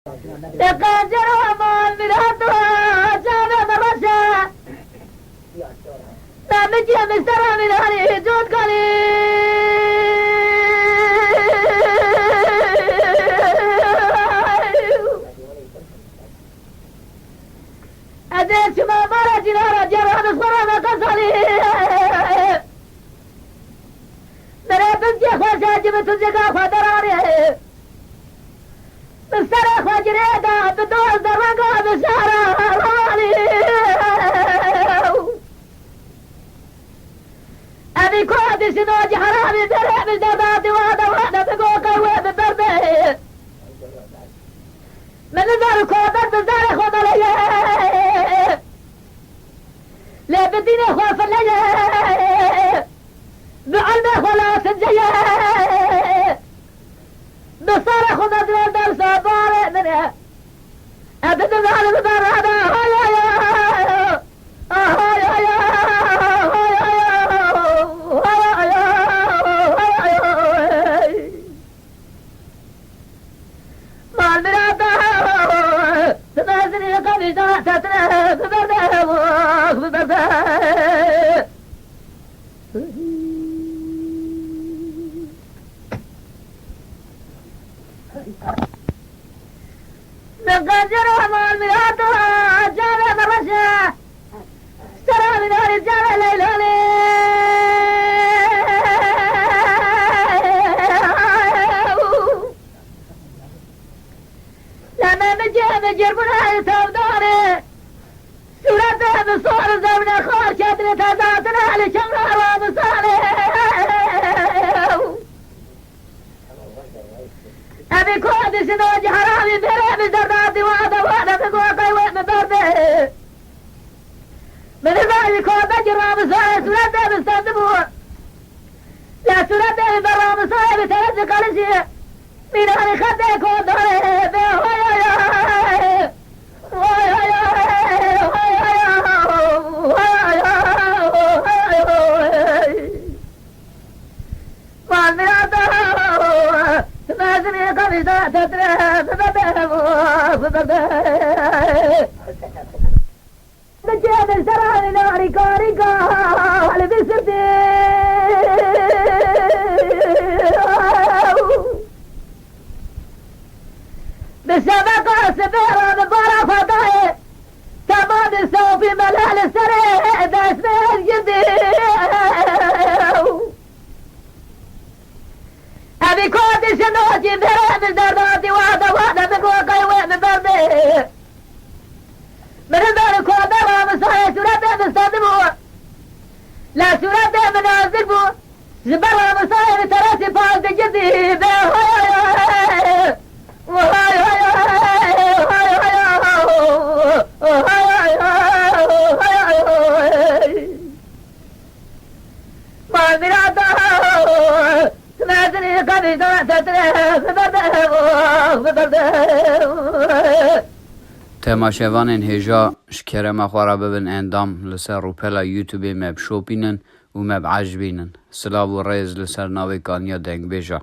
تقاجر ومان مراتها جانا مرشا نامجي مسترى من هاري جود قلي أديت ما مرة جنارة جرى نصرى ما قصري مرا بنتي خوشا جبت الزقا خدراني مسترى خجريدا بدوز درقا بسارة رواني أبي كودي سنوج حرامي درع بزداداتي وانا بقوقا وببرده من ذا كودر بزاري خود لي لا بديني خوف لي بعلمي خلاص الجيه بصار خود ادوار در ساباره منه ابد ظالم برادا مال برادا تنازني قبيدا تتنه ببرده نقدر ومان مراتها جانا مرشا سرى من هاري جانا ليلوني لما مجير بنا يتوضاني سورته بصور زمن خور شدر تزاتنا لشمرا ومصالي أبي كودي سنوج حرامي بري بزرداتي وانا بقوقي وببرده من بالي كودا جرام صاير سورته بستندبو لا سورته برام صاير بترد قلسي من هاري خده كوداري نجيب السراني ناري كاريكا على بسرتي بالسبقة سبيرة ببارة فضاي تمام السوفي ملال السري داس بيه الجدي أبي كودي سنوجي بري بالدرداتي وانا بقوقي وببرده من ذلك كودا ومصايا سورته بستندبو لا سورته منازلبو زبرا مصايا تراسي فاز جدي ما مرادا تنازلي قبيدا تتره ببرده تماشاوان هجا شکرم خوارا ببن اندام لسر روپلا یوتیوب مب شوپینن و مب عجبینن سلاو و ریز لسر ناوی کانیا دنگ بیجا